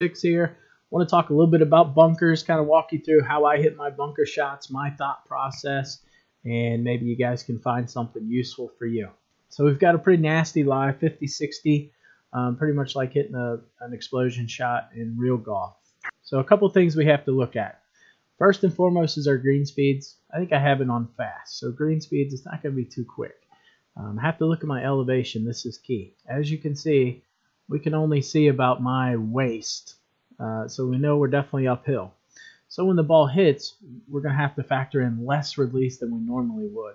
6 here. I want to talk a little bit about bunkers, kind of walk you through how I hit my bunker shots, my thought process, and maybe you guys can find something useful for you. So we've got a pretty nasty lie, 50-60, pretty much like hitting an explosion shot in real golf. So a couple things we have to look at. First and foremost is our green speeds. I think I have it on fast. So green speeds, it's not going to be too quick. I have to look at my elevation. This is key. As you can see, we can only see about my waist. So we know we're definitely uphill. So when the ball hits, we're going to have to factor in less release than we normally would.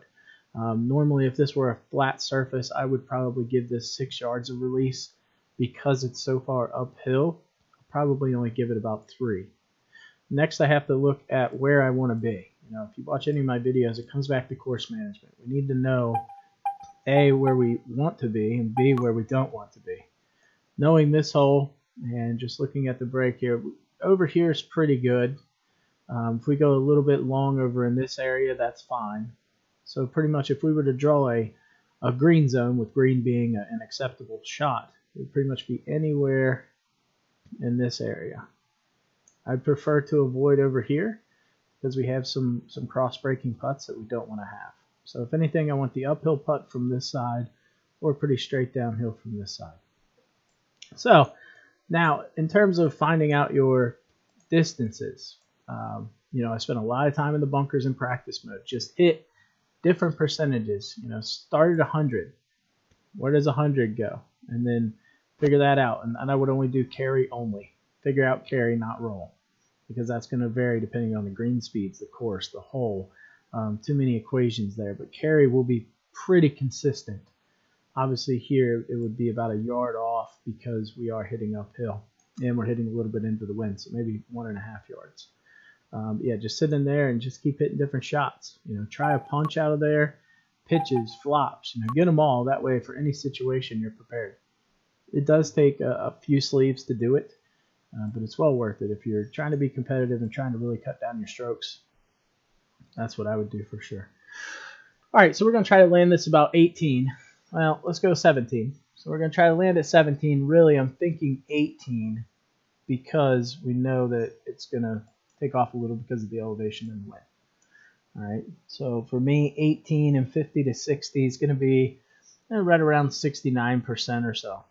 Normally, if this were a flat surface, I would probably give this 6 yards of release. Because it's so far uphill, I'll probably only give it about 3. Next, I have to look at where I want to be. If you watch any of my videos, it comes back to course management. We need to know, A, where we want to be, and B, where we don't want to be. Knowing this hole, and just looking at the break here, over here is pretty good. If we go a little bit long over in this area, that's fine. So pretty much if we were to draw a green zone, with green being an acceptable shot, it would pretty much be anywhere in this area. I'd prefer to avoid over here because we have some cross-breaking putts that we don't want to have. So if anything, I want the uphill putt from this side or pretty straight downhill from this side. So now, in terms of finding out your distances, I spent a lot of time in the bunkers in practice mode. Just hit different percentages. Start at 100. Where does 100 go? And then figure that out. And I would only do carry only. Figure out carry, not roll, because that's going to vary depending on the green speeds, the course, the hole. Too many equations there, but carry will be pretty consistent. Obviously here it would be about a yard off because we are hitting uphill and we're hitting a little bit into the wind, so maybe 1.5 yards. Yeah, just sit in there and just keep hitting different shots. Try a punch out of there, pitches, flops. Get them all. That way, for any situation, you're prepared. It does take a few sleeves to do it. But it's well worth it if you're trying to be competitive and trying to really cut down your strokes. That's what I would do for sure. All right, so we're going to try to land this about 18. Well, let's go 17. So we're going to try to land at 17. Really, I'm thinking 18 because we know that it's going to take off a little because of the elevation and the wind. All right, so for me, 18 and 50 to 60 is going to be right around 69% or so.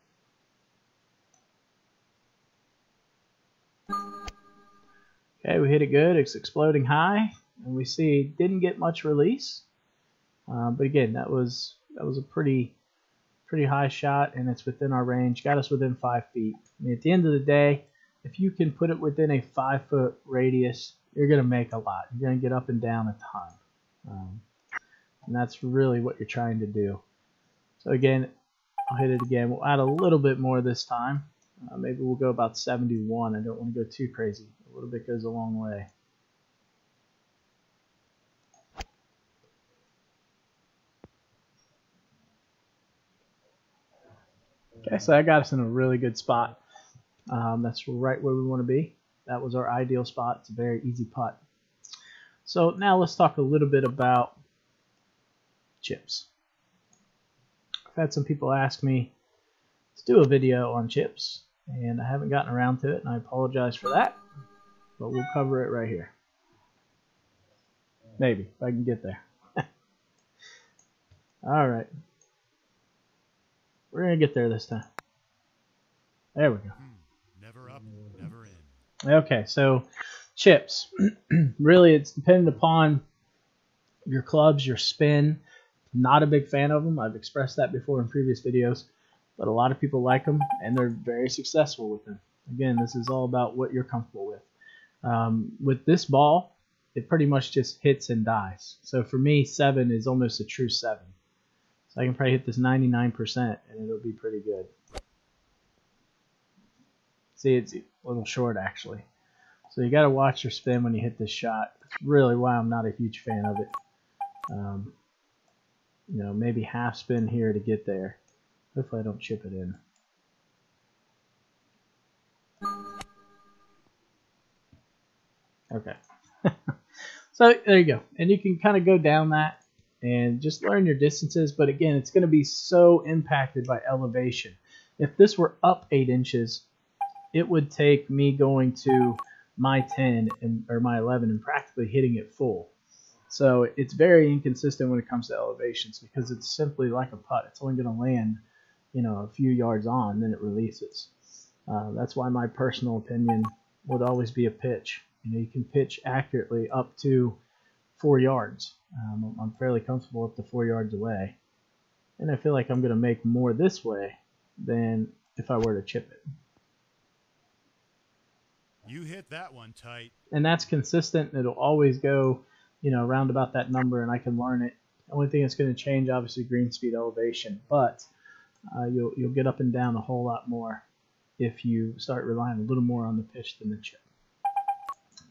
Okay, we hit it good. It's exploding high, and we see didn't get much release. But again, that was a pretty high shot, and it's within our range. Got us within 5 feet. At the end of the day, if you can put it within a 5-foot radius, you're going to make a lot. You're going to get up and down a ton, and that's really what you're trying to do. So again, I'll hit it again. We'll add a little bit more this time. Maybe we'll go about 71. I don't want to go too crazy. A little bit goes a long way. Okay, so that got us in a really good spot. That's right where we want to be. That was our ideal spot. It's a very easy putt. So now let's talk a little bit about chips. I've had some people ask me to do a video on chips, and I haven't gotten around to it, and I apologize for that. But we'll cover it right here. Maybe, if I can get there. All right. We're going to get there this time. There we go. Never up, never in. Okay, so chips. Really, it's dependent upon your clubs, your spin. Not a big fan of them. I've expressed that before in previous videos. But a lot of people like them, and they're very successful with them. Again, this is all about what you're comfortable with. With this ball, it pretty much just hits and dies. So for me, 7 is almost a true 7. So I can probably hit this 99% and it'll be pretty good. See, it's a little short actually. So you got to watch your spin when you hit this shot. That's really why I'm not a huge fan of it. Maybe half spin here to get there. Hopefully I don't chip it in. Okay. So there you go. And you can kind of go down that and just learn your distances. But again, it's going to be so impacted by elevation. If this were up 8 inches, it would take me going to my 10 or my 11 and practically hitting it full. So it's very inconsistent when it comes to elevations because it's simply like a putt. It's only going to land, a few yards on, then it releases. That's why my personal opinion would always be a pitch. You can pitch accurately up to 4 yards. I'm fairly comfortable up to 4 yards away. And I feel like I'm going to make more this way than if I were to chip it. You hit that one tight. And that's consistent. It'll always go, around about that number, and I can learn it. The only thing that's going to change, obviously, green speed elevation. But you'll get up and down a whole lot more if you start relying a little more on the pitch than the chip.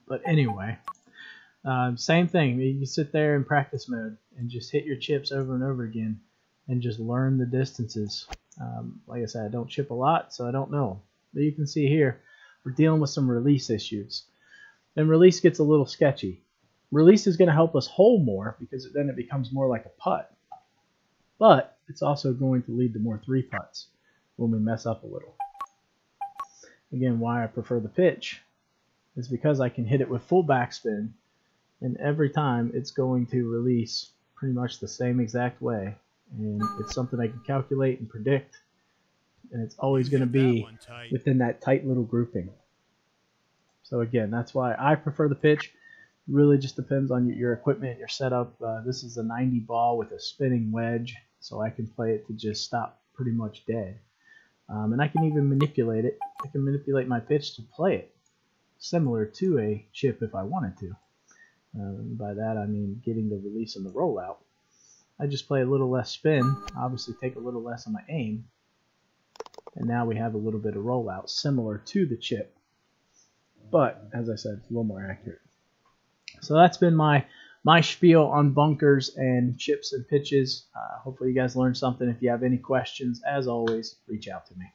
But anyway, same thing. You sit there in practice mode and just hit your chips over and over again and just learn the distances. Like I said, I don't chip a lot, so I don't know. But you can see here, we're dealing with some release issues. And release gets a little sketchy. Release is going to help us hole more because then it becomes more like a putt. But it's also going to lead to more 3 putts when we mess up a little. Again, why I prefer the pitch is because I can hit it with full backspin, and every time it's going to release pretty much the same exact way. And it's something I can calculate and predict, and it's always going to be within that tight little grouping. So again, that's why I prefer the pitch. It really just depends on your equipment, your setup. This is a 90 ball with a spinning wedge, so I can play it to just stop pretty much dead. And I can even manipulate it. I can manipulate my pitch to play it similar to a chip if I wanted to. By that I mean getting the release and the rollout. I just play a little less spin, obviously take a little less on my aim, and now we have a little bit of rollout similar to the chip. But as I said, it's a little more accurate. So that's been my spiel on bunkers and chips and pitches. Hopefully you guys learned something. If you have any questions, as always, reach out to me.